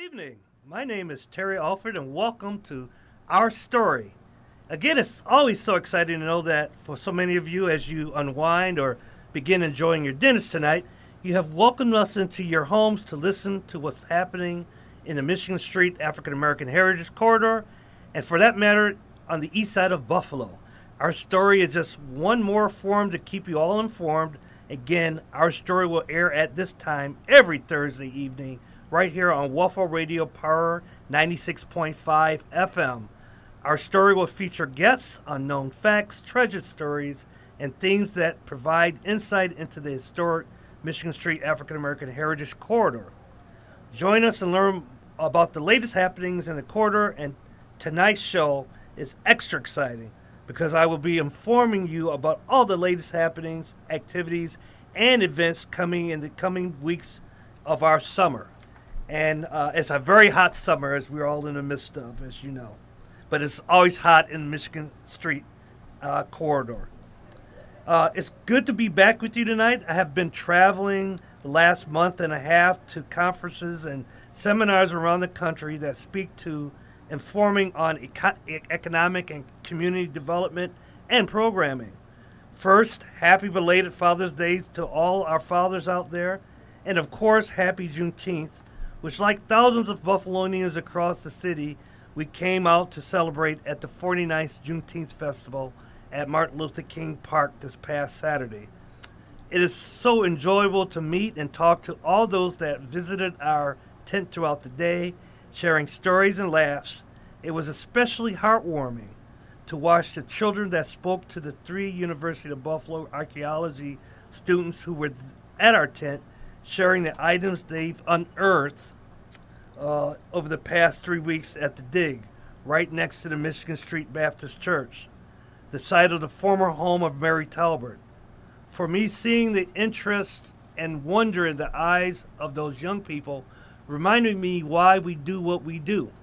Evening. My name is Terry Alford, and welcome to Our Story. Again, it's always so exciting to know that for so many of you, as you unwind or begin enjoying your dinners tonight, you have welcomed us into your homes to listen to what's happening in the Michigan Street African American Heritage Corridor, and for that matter, on the east side of Buffalo. Our Story is just one more forum to keep you all informed. Again, Our Story will air at this time every Thursday evening right here on Waffle Radio Power 96.5 FM. Our Story will feature guests, unknown facts, treasured stories, and themes that provide insight into the historic Michigan Street African American Heritage Corridor. Join us and learn about the latest happenings in the corridor, and tonight's show is extra exciting because I will be informing you about all the latest happenings, activities, and events coming in the coming weeks of our summer. And it's a very hot summer, as we're all in the midst of, as you know. But it's always hot in the Michigan Street corridor. It's good to be back with you tonight. I have been traveling the last month and a half to conferences and seminars around the country that speak to informing on economic and community development and programming. First, happy belated Father's Day to all our fathers out there. And of course, happy Juneteenth, which, like thousands of Buffalonians across the city, we came out to celebrate at the 49th Juneteenth Festival at Martin Luther King Park this past Saturday. It is so enjoyable to meet and talk to all those that visited our tent throughout the day, sharing stories and laughs. It was especially heartwarming to watch the children that spoke to the 3 University of Buffalo archaeology students who were at our tent, sharing the items they've unearthed over the past 3 weeks at the dig, right next to the Michigan Street Baptist Church, the site of the former home of Mary Talbert. For me, seeing the interest and wonder in the eyes of those young people reminded me why we do what we do,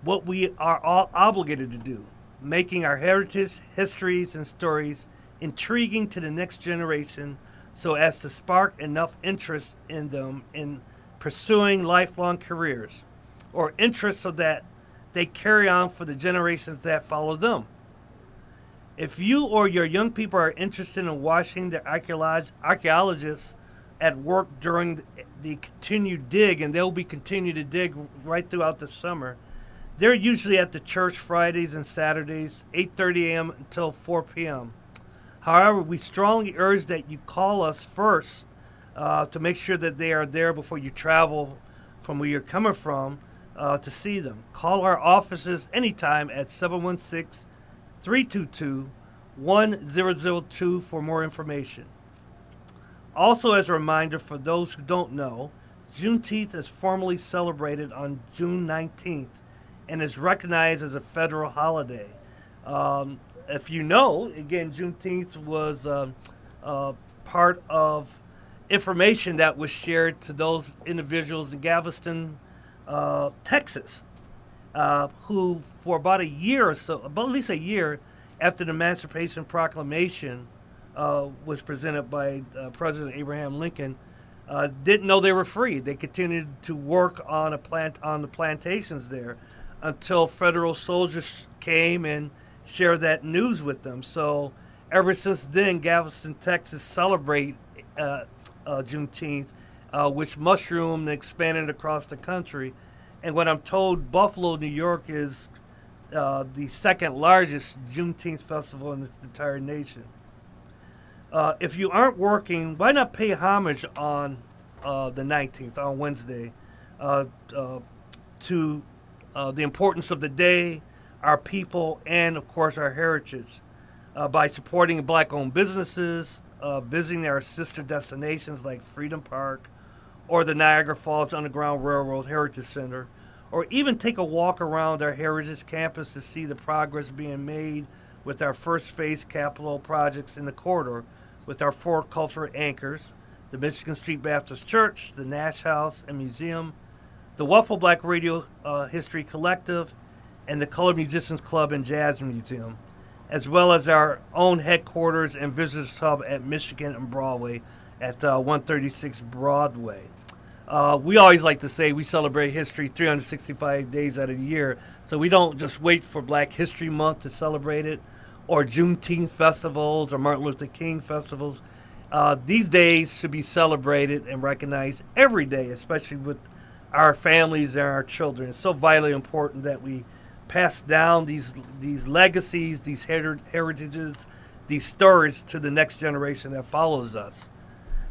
what we are all obligated to do, making our heritage, histories, and stories intriguing to the next generation so as to spark enough interest in them in pursuing lifelong careers, or interest so that they carry on for the generations that follow them. If you or your young people are interested in watching the archaeologists at work during the continued dig, and they'll be continuing to dig right throughout the summer, they're usually at the church Fridays and Saturdays, 8:30 a.m. until 4 p.m. However, we strongly urge that you call us first to make sure that they are there before you travel from where you're coming from to see them. Call our offices anytime at 716-322-1002 for more information. Also, as a reminder for those who don't know, Juneteenth is formally celebrated on June 19th and is recognized as a federal holiday. If you know, again, Juneteenth was part of information that was shared to those individuals in Galveston, Texas, who for about a year or so, about at least a year after the Emancipation Proclamation was presented by President Abraham Lincoln, didn't know they were free. They continued to work on the plantations there until federal soldiers came and shared that news with them. So ever since then, Galveston, Texas celebrate Juneteenth, which mushroomed and expanded across the country. And what I'm told, Buffalo, New York is the second largest Juneteenth festival in the entire nation. If you aren't working, why not pay homage on the 19th, on Wednesday, to the importance of the day, our people, and of course our heritage, by supporting Black-owned businesses, visiting our sister destinations like Freedom Park or the Niagara Falls Underground Railroad Heritage Center, or even take a walk around our heritage campus to see the progress being made with our first phase capital projects in the corridor, with our 4 cultural anchors, the Michigan Street Baptist Church, the Nash House and Museum, the Waffle Black Radio History Collective, and the Colored Musicians Club and Jazz Museum, as well as our own headquarters and visitors hub at Michigan and Broadway at 136 Broadway. We always like to say we celebrate history 365 days out of the year, so we don't just wait for Black History Month to celebrate it, or Juneteenth festivals, or Martin Luther King festivals. These days should be celebrated and recognized every day, especially with our families and our children. It's so vitally important that we pass down these legacies, these heritages, these stories to the next generation that follows us.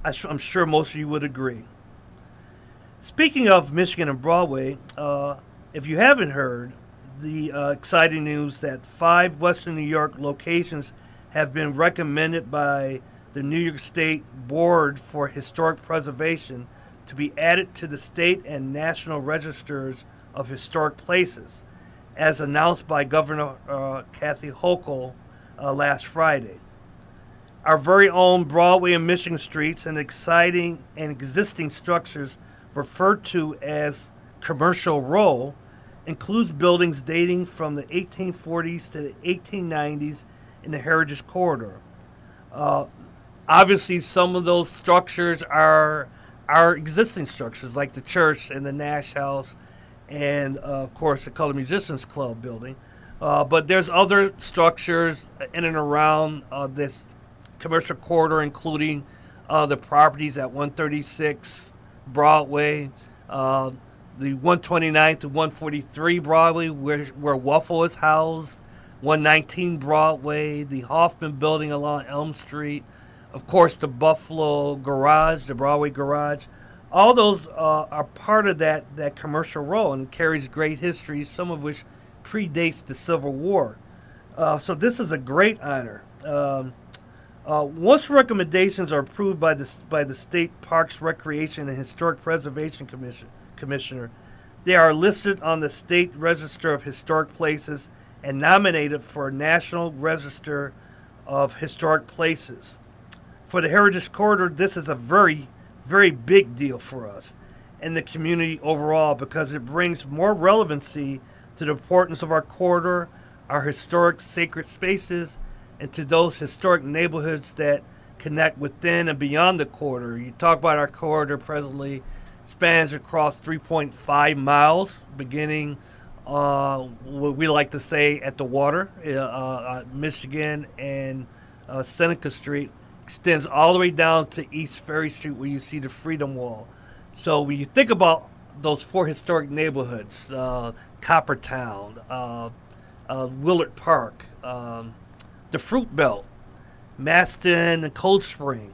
I'm sure most of you would agree. Speaking of Michigan and Broadway, if you haven't heard, the exciting news that 5 Western New York locations have been recommended by the New York State Board for Historic Preservation to be added to the state and national registers of historic places, as announced by Governor Kathy Hochul last Friday. Our very own Broadway and Michigan streets and exciting and existing structures referred to as Commercial Row includes buildings dating from the 1840s to the 1890s in the Heritage Corridor. Obviously, some of those structures are existing structures, like the church and the Nash House, and of course the Colored Musicians Club building. But there's other structures in and around this commercial corridor, including the properties at 136 Broadway, the 129 to 143 Broadway, where Waffle is housed, 119 Broadway, the Hoffman Building along Elm Street, of course the Buffalo Garage, the Broadway Garage. All those are part of that commercial row and carries great history, some of which predates the Civil War. So this is a great honor. Once recommendations are approved by the State Parks, Recreation, and Historic Preservation Commissioner, they are listed on the State Register of Historic Places and nominated for National Register of Historic Places. For the Heritage Corridor, this is a very, very big deal for us and the community overall, because it brings more relevancy to the importance of our corridor, our historic sacred spaces, and to those historic neighborhoods that connect within and beyond the corridor. You talk about our corridor presently spans across 3.5 miles, beginning what we like to say at the water, Michigan and Seneca Street, extends all the way down to East Ferry Street, where you see the Freedom Wall. So when you think about those 4 historic neighborhoods, Coppertown, Willard Park, the Fruit Belt, Maston and Cold Spring,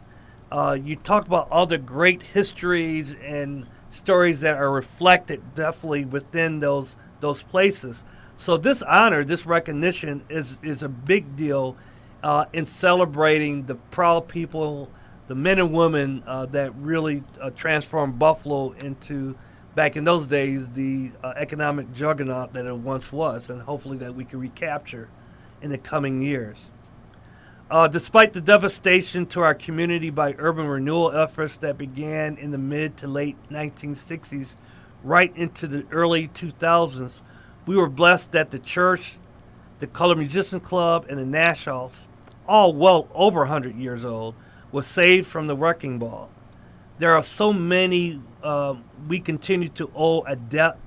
you talk about all the great histories and stories that are reflected definitely within those places. So this honor, this recognition is a big deal in celebrating the proud people, the men and women that really transformed Buffalo into, back in those days, the economic juggernaut that it once was, and hopefully that we can recapture in the coming years. Despite the devastation to our community by urban renewal efforts that began in the mid to late 1960s, right into the early 2000s, we were blessed that the church, the Colored Musicians Club, and the Nash House, all well over 100 years old, was saved from the wrecking ball. There are so many we continue to owe a debt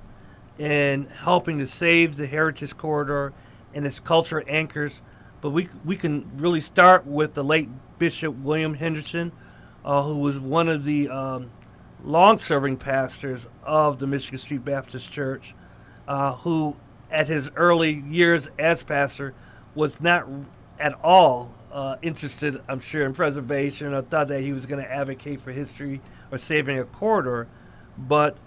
in helping to save the Heritage Corridor and its cultural anchors, but we can really start with the late Bishop William Henderson, who was one of the long-serving pastors of the Michigan Street Baptist Church, who at his early years as pastor was not at all interested, I'm sure, in preservation, or thought that he was going to advocate for history or saving a corridor, but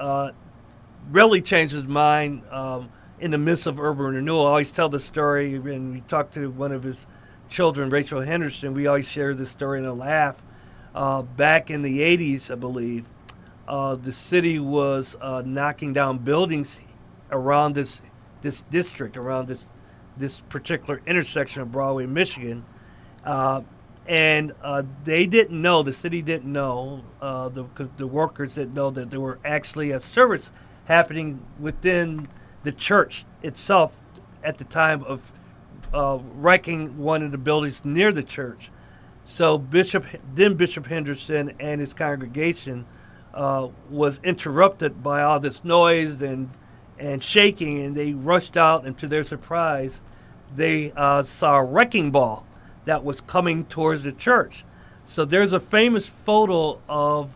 really changed his mind in the midst of urban renewal. I always tell the story when we talk to one of his children, Rachel Henderson. We always share this story and a laugh. Back in the 80s, I believe, the city was knocking down buildings around this district, around this particular intersection of Broadway and Michigan. And they didn't know, the city didn't know, the workers didn't know that there were actually a service happening within the church itself at the time of wrecking one of the buildings near the church. So Bishop Henderson and his congregation was interrupted by all this noise and shaking, and they rushed out, and to their surprise, they saw a wrecking ball that was coming towards the church. So there's a famous photo of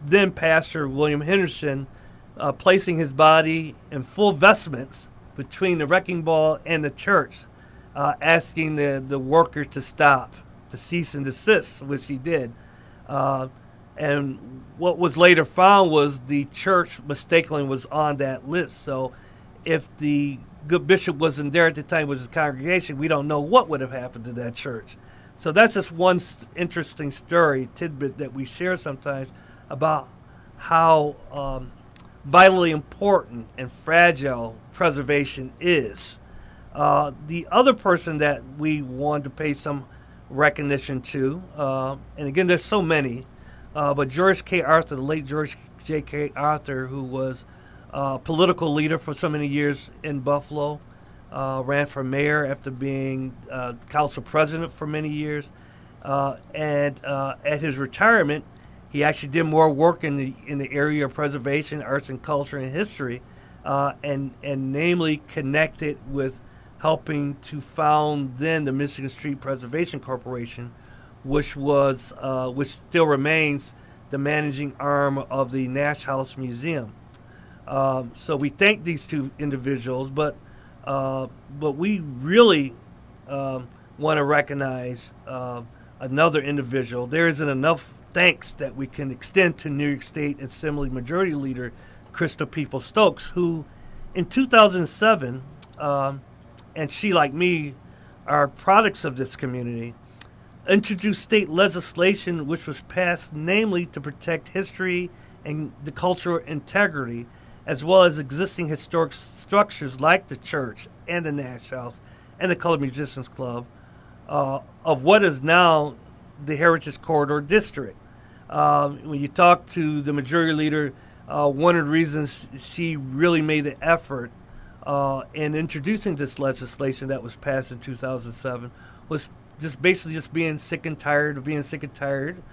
then Pastor William Henderson placing his body in full vestments between the wrecking ball and the church, asking the workers to stop, to cease and desist, which he did. And what was later found was the church mistakenly was on that list. So if the good bishop wasn't there at the time with his congregation, we don't know what would have happened to that church. So that's just one interesting story, tidbit that we share sometimes about how vitally important and fragile preservation is. The other person that we want to pay some recognition to, and again, there's so many, but George K. Arthur, the late George J.K. Arthur, who was a political leader for so many years in Buffalo, ran for mayor after being council president for many years, and at his retirement, he actually did more work in the area of preservation, arts and culture and history, and namely connected with helping to found then the Michigan Street Preservation Corporation, which still remains the managing arm of the Nash House Museum. So we thank these two individuals, but we really want to recognize another individual. There isn't enough thanks that we can extend to New York State Assembly Majority Leader Crystal Peoples-Stokes, who in 2007, and she, like me, are products of this community, introduced state legislation which was passed namely to protect history and the cultural integrity, as well as existing historic structures like the church and the Nash House and the Colored Musicians Club of what is now the Heritage Corridor District. When you talk to the majority leader, one of the reasons she really made the effort in introducing this legislation that was passed in 2007 was just being sick and tired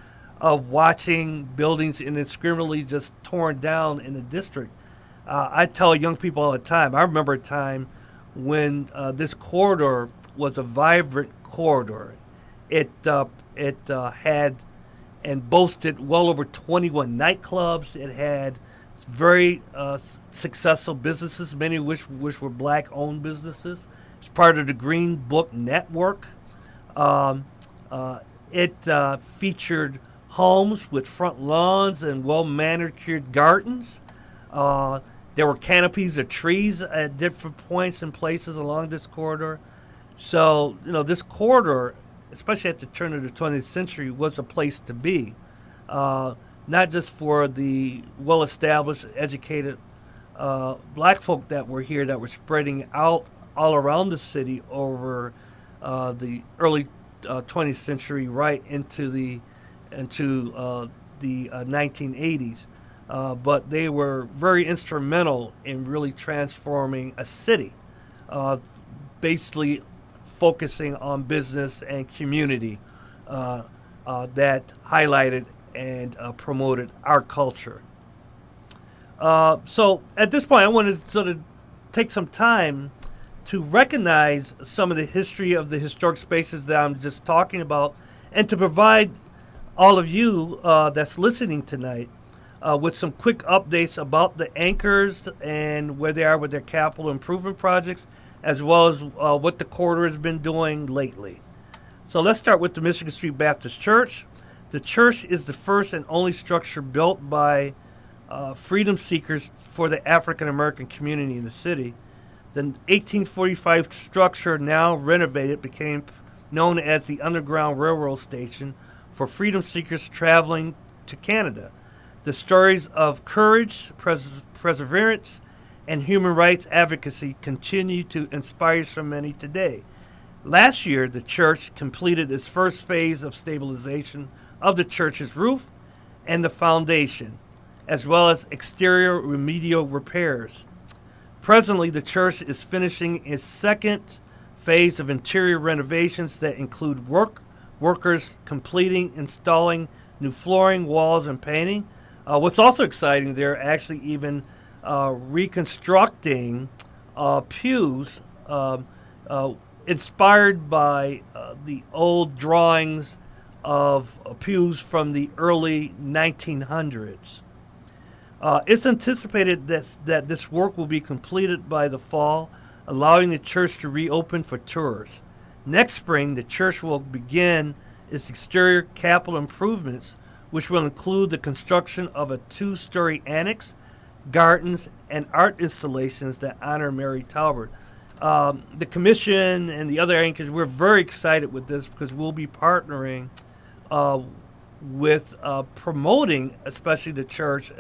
of watching buildings indiscriminately just torn down in the district. I tell young people all the time, I remember a time when this corridor was a vibrant corridor. It had and boasted well over 21 nightclubs. It had very successful businesses, many of which were black-owned businesses. It's part of the Green Book Network. It featured homes with front lawns and well-manicured gardens. There were canopies of trees at different points and places along this corridor. So, this corridor, especially at the turn of the 20th century, was a place to be. Not just for the well-established, educated black folk that were here, that were spreading out all around the city over the early 20th century, right into the 1980s. But they were very instrumental in really transforming a city, basically focusing on business and community that highlighted and promoted our culture. So at this point, I want to sort of take some time to recognize some of the history of the historic spaces that I'm just talking about, and to provide all of you that's listening tonight with some quick updates about the anchors and where they are with their capital improvement projects, as well as what the corridor has been doing lately. So let's start with the Michigan Street Baptist Church. The church is the first and only structure built by freedom seekers for the African American community in the city. The 1845 structure, now renovated, became known as the Underground Railroad Station for freedom seekers traveling to Canada. The stories of courage, perseverance, and human rights advocacy continue to inspire so many today. Last year, the church completed its first phase of stabilization of the church's roof and the foundation, as well as exterior remedial repairs. Presently, the church is finishing its second phase of interior renovations that include workers completing installing new flooring, walls, and painting. What's also exciting, they're actually even reconstructing pews inspired by the old drawings of pews from the early 1900s. It's anticipated that this work will be completed by the fall, allowing the church to reopen for tours. Next spring, the church will begin its exterior capital improvements, which will include the construction of a 2-story annex, gardens, and art installations that honor Mary Talbot. The commission and the other anchors, we're very excited with this because we'll be partnering with promoting, especially the church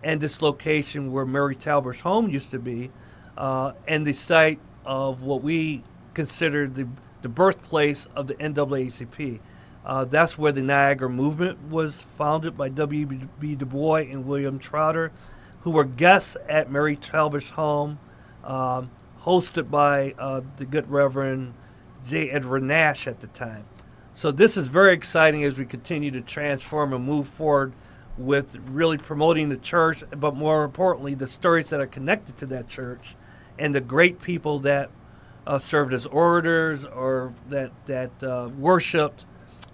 and this location where Mary Talbert's home used to be, and the site of what we consider the birthplace of the NAACP. That's where the Niagara movement was founded by W.B. Du Bois and William Trotter, who were guests at Mary Talbert's home, hosted by the good Reverend J. Edward Nash at the time. So this is very exciting as we continue to transform and move forward with really promoting the church, but more importantly, the stories that are connected to that church and the great people that served as orators or that worshiped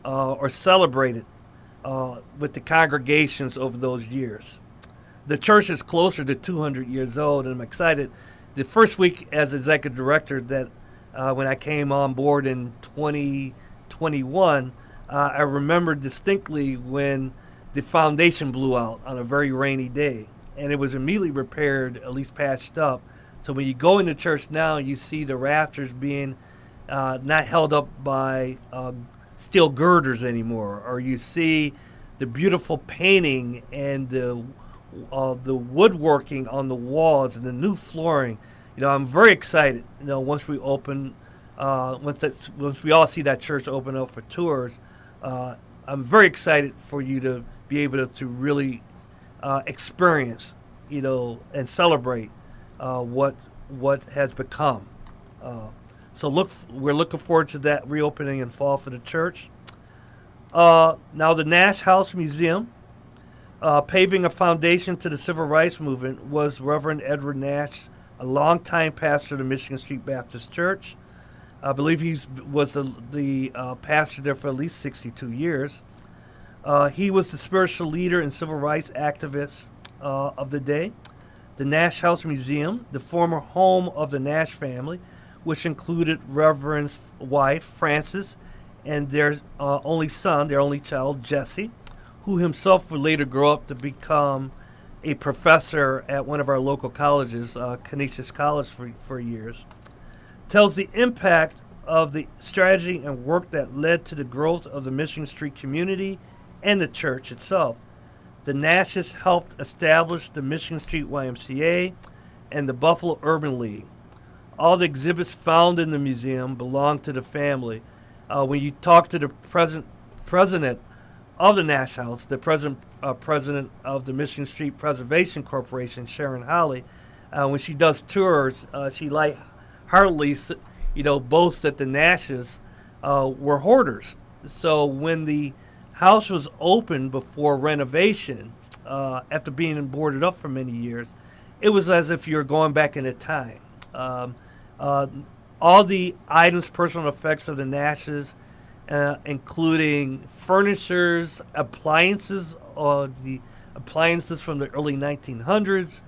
or celebrated with the congregations over those years. The church is closer to 200 years old, and I'm excited. The first week as executive director that when I came on board in 2021, I remember distinctly when the foundation blew out on a very rainy day, and it was immediately repaired, at least patched up. So when you go into church now, you see the rafters being not held up by steel girders anymore, or you see the beautiful painting and the woodworking on the walls and the new flooring. I'm very excited. Once we open, once we all see that church open up for tours, I'm very excited for you to be able to really experience, and celebrate what has become. So we're looking forward to that reopening in fall for the church. Now the Nash House Museum, paving a foundation to the civil rights movement, was Reverend Edward Nash, a longtime pastor of the Michigan Street Baptist Church. I believe he was the pastor there for at least 62 years. He was the spiritual leader and civil rights activist of the day. The Nash House Museum, the former home of the Nash family, which included Reverend's wife, Frances, and their only son, their only child, Jesse, who himself would later grow up to become a professor at one of our local colleges, Canisius College, for years, tells the impact of the strategy and work that led to the growth of the Michigan Street community and the church itself. The Nashes helped establish the Michigan Street YMCA and the Buffalo Urban League. All the exhibits found in the museum belong to the family. When you talk to the president of the Nash House, the president of the Michigan Street Preservation Corporation, Sharon Holly, when she does tours, she lightheartedly, boasts that the Nashes were hoarders. So when the house was opened before renovation, after being boarded up for many years, it was as if you were going back in time. All the items, personal effects of the Nashes, including furnitures, appliances, the appliances from the early 1900s,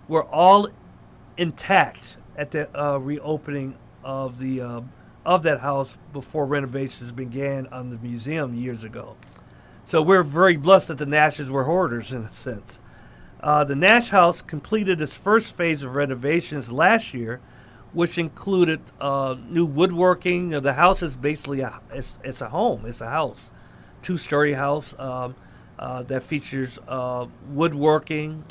were all intact at the reopening of that house before renovations began on the museum years ago. So we're very blessed that the Nashes were hoarders in a sense. The Nash House completed its first phase of renovations last year, which included new woodworking. The house is basically it's a home. It's a house, 2-story house that features woodworking.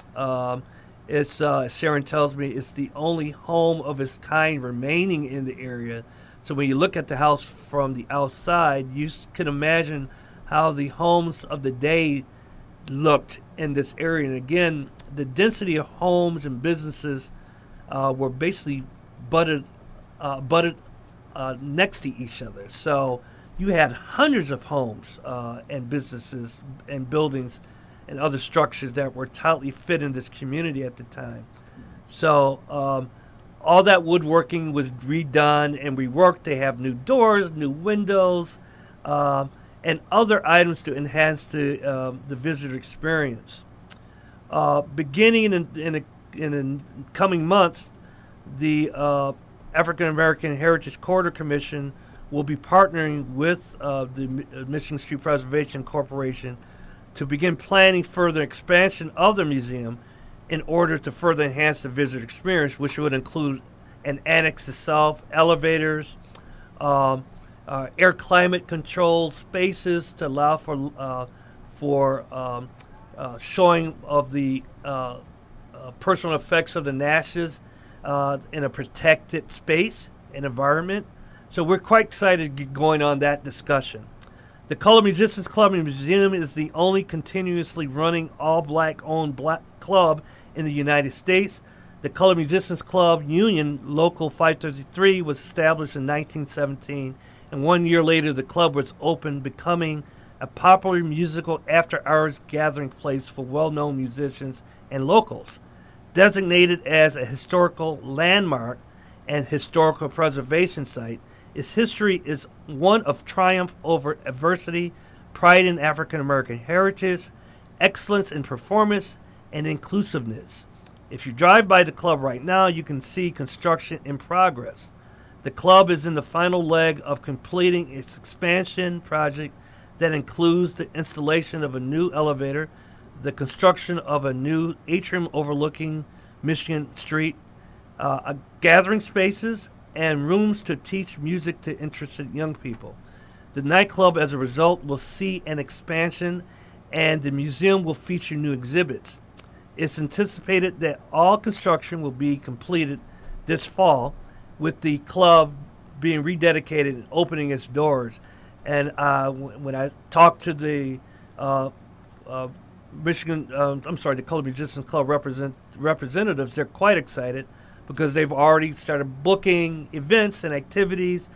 It's Sharon tells me it's the only home of its kind remaining in the area. So when you look at the house from the outside, you can imagine how the homes of the day looked in this area. And again, the density of homes and businesses were basically butted next to each other. So you had hundreds of homes and businesses and buildings and other structures that were tightly fit in this community at the time. So all that woodworking was redone and reworked. They have new doors, new windows, and other items to enhance the visitor experience. Beginning in the coming months, the African American Heritage Corridor Commission will be partnering with the Michigan Street Preservation Corporation to begin planning further expansion of the museum in order to further enhance the visitor experience, which would include an annex itself, elevators, air climate controlled spaces to allow for showing of the personal effects of the Nashes in a protected space and environment. So we're quite excited to get going on that discussion. The Colored Musicians Club and Museum is the only continuously running all-black owned black club in the United States. The Colored Musicians Club Union Local 533 was established in 1917, and 1 year later the club was opened, becoming a popular musical after-hours gathering place for well-known musicians and locals. Designated as a historical landmark and historical preservation site, its history is one of triumph over adversity, pride in African American heritage, excellence in performance, and inclusiveness. If you drive by the club right now, you can see construction in progress. The club is in the final leg of completing its expansion project that includes the installation of a new elevator, the construction of a new atrium overlooking Michigan Street, gathering spaces, and rooms to teach music to interested young people. The nightclub, as a result, will see an expansion, and the museum will feature new exhibits. It's anticipated that all construction will be completed this fall, with the club being rededicated and opening its doors. And when I talked to the the Colored Musicians Club representatives, they're quite excited because they've already started booking events and activities.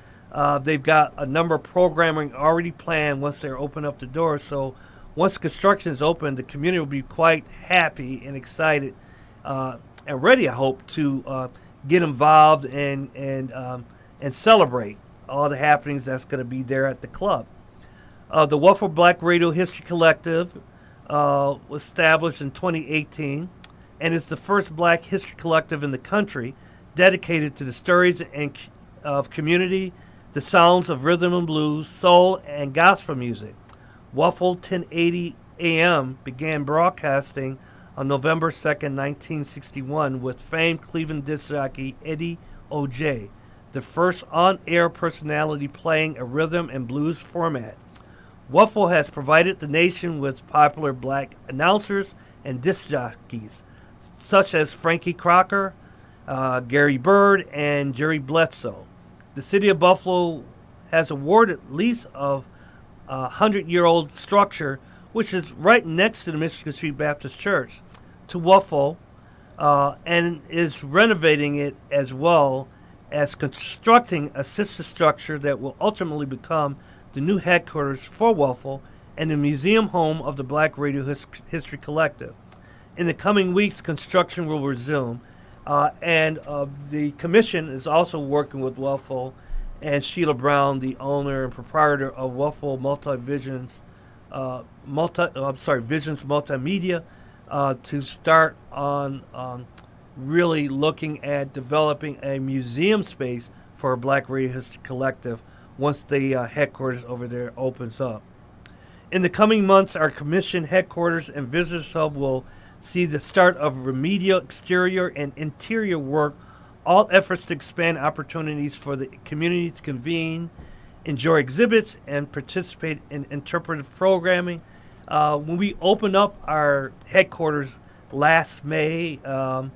They've got a number of programming already planned once they're open up the doors. So once construction is open, the community will be quite happy and excited and ready, I hope, to get involved and celebrate all the happenings that's going to be there at the club. The Waffle Black Radio History Collective was established in 2018 and is the first black history collective in the country dedicated to the stories of community, the sounds of rhythm and blues, soul, and gospel music. Waffle 1080 AM began broadcasting on November 2nd, 1961 with famed Cleveland disc jockey Eddie O.J., the first on-air personality playing a rhythm and blues format. Waffle has provided the nation with popular black announcers and disc jockeys, such as Frankie Crocker, Gary Bird, and Jerry Bledsoe. The city of Buffalo has awarded lease of a 100-year-old structure, which is right next to the Michigan Street Baptist Church, to Waffle, and is renovating it as well as constructing a sister structure that will ultimately become the new headquarters for Waffle and the museum home of the Black Radio History Collective. In the coming weeks, construction will resume, and the commission is also working with Waffle and Sheila Brown, the owner and proprietor of Waffle Visions Multimedia, to start on really looking at developing a museum space for a Black Radio History Collective once the headquarters over there opens up. In the coming months, our commission headquarters and visitors hub will see the start of remedial exterior and interior work, all efforts to expand opportunities for the community to convene, enjoy exhibits, and participate in interpretive programming. When we opened up our headquarters last May at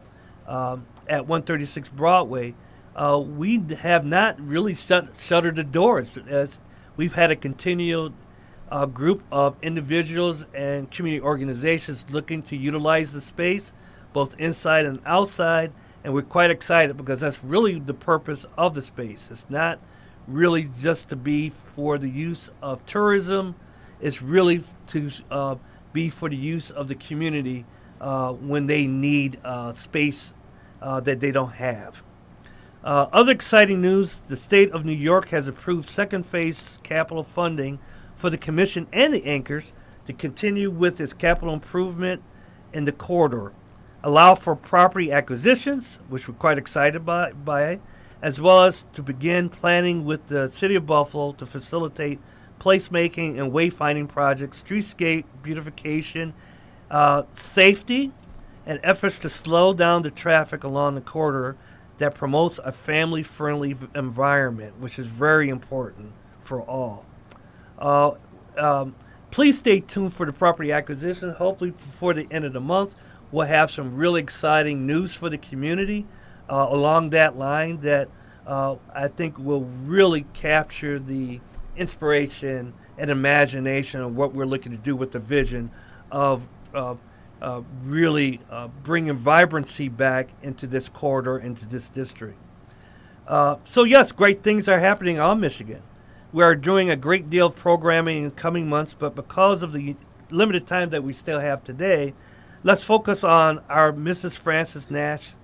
136 Broadway, we have not really shuttered the doors. As we've had a continual group of individuals and community organizations looking to utilize the space, both inside and outside, and we're quite excited because that's really the purpose of the space. It's not really just to be for the use of tourism. It's really to be for the use of the community when they need space that they don't have. Other exciting news, the state of New York has approved second phase capital funding for the commission and the anchors to continue with its capital improvement in the corridor, allow for property acquisitions, which we're quite excited by, as well as to begin planning with the City of Buffalo to facilitate placemaking and wayfinding projects, streetscape beautification, safety, and efforts to slow down the traffic along the corridor that promotes a family-friendly environment, which is very important for all. Please stay tuned for the property acquisition. Hopefully before the end of the month, we'll have some really exciting news for the community along that line that I think will really capture the inspiration and imagination of what we're looking to do with the vision of really bringing vibrancy back into this corridor, into this district. So yes, great things are happening on Michigan. We are doing a great deal of programming in coming months, but because of the limited time that we still have today, let's focus on our Mrs. Frances Nash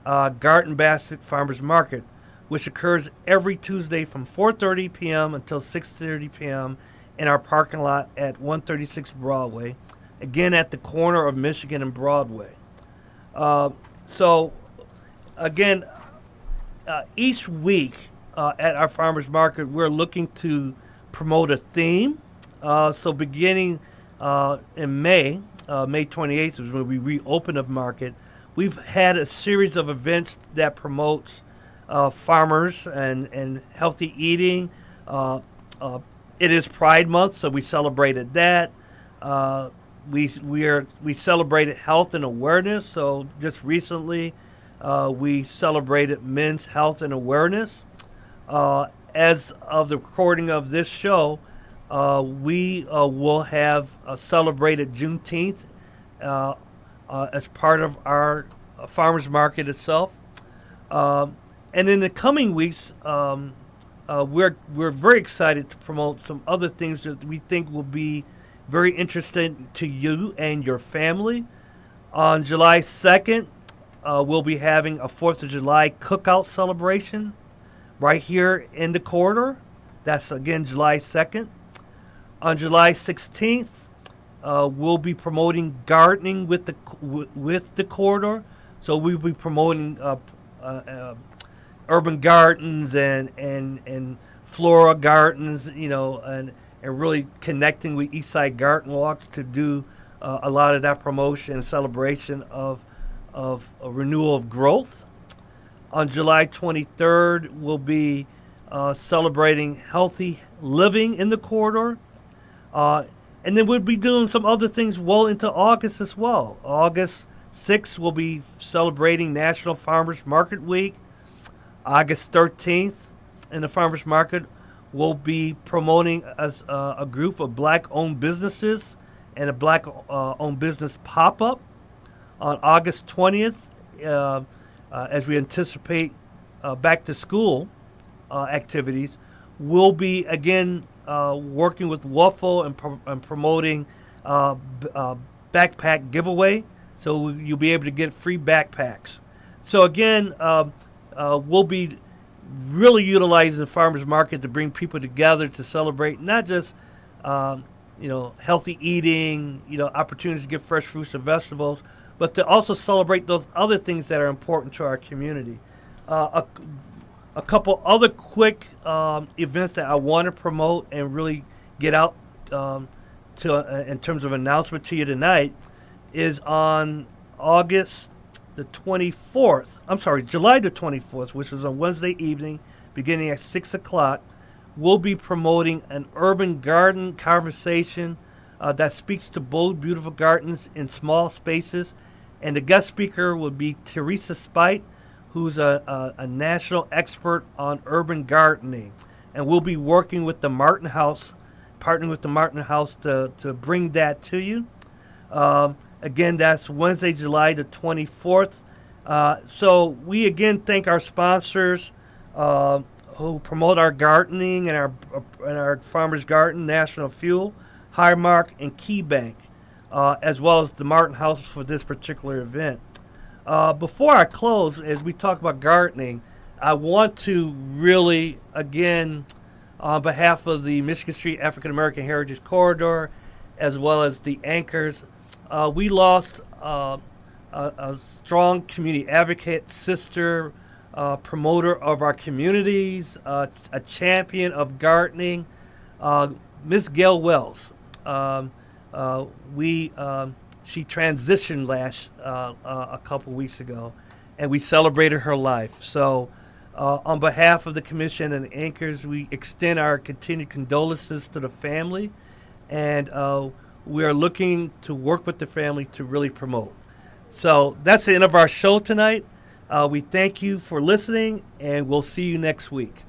Garden Basket Farmers Market, which occurs every Tuesday from 4:30 p.m. until 6:30 p.m. in our parking lot at 136 Broadway, again at the corner of Michigan and Broadway. So, again, each week at our farmers market, we're looking to promote a theme. So beginning in May 28th is when we reopen the market. We've had a series of events that promotes farmers and healthy eating. It is Pride Month, so we celebrated that. We celebrated health and awareness. So just recently, we celebrated Men's Health and Awareness. As of the recording of this show, we will have celebrated Juneteenth as part of our farmers market itself. And in the coming weeks, we're very excited to promote some other things that we think will be very interesting to you and your family. On July 2nd, we'll be having a 4th of July cookout celebration right here in the corridor. That's, again, July 2nd. On July 16th, we'll be promoting gardening with the corridor. So we'll be promoting urban gardens and flora gardens, and really connecting with Eastside Garden Walks to do a lot of that promotion and celebration of a renewal of growth. On July 23rd, we'll be celebrating healthy living in the corridor. And then we'll be doing some other things well into August as well. August 6th, we'll be celebrating National Farmers Market Week. August 13th, in the Farmers Market, we'll be promoting as a group of black-owned businesses and a black-owned business pop-up. On August 20th, as we anticipate back-to-school activities, we'll be, again, working with Waffle and promoting backpack giveaway. So you'll be able to get free backpacks. So, again, we'll be really utilizing the farmers market to bring people together to celebrate not just healthy eating, opportunities to get fresh fruits and vegetables, but to also celebrate those other things that are important to our community. A couple other quick events that I want to promote and really get out in terms of announcement to you tonight is on July the 24th, which is on Wednesday evening, beginning at 6 o'clock. We'll be promoting an urban garden conversation that speaks to bold, beautiful gardens in small spaces. And the guest speaker will be Teresa Spite, who's a national expert on urban gardening. And we'll be working with the Martin House, partnering with the Martin House to bring that to you. Again, that's Wednesday, July the 24th. So we again thank our sponsors who promote our gardening and our Farmers Garden, National Fuel, Highmark, and Key Bank, as well as the Martin House for this particular event. Before I close, as we talk about gardening, I want to really, again, on behalf of the Michigan Street African American Heritage Corridor, as well as the anchors, we lost a strong community advocate, sister, promoter of our communities, a champion of gardening, Miss Gail Wells. She transitioned a couple weeks ago, and we celebrated her life. So on behalf of the commission and the anchors, we extend our continued condolences to the family, and we are looking to work with the family to really promote. So that's the end of our show tonight. We thank you for listening, and we'll see you next week.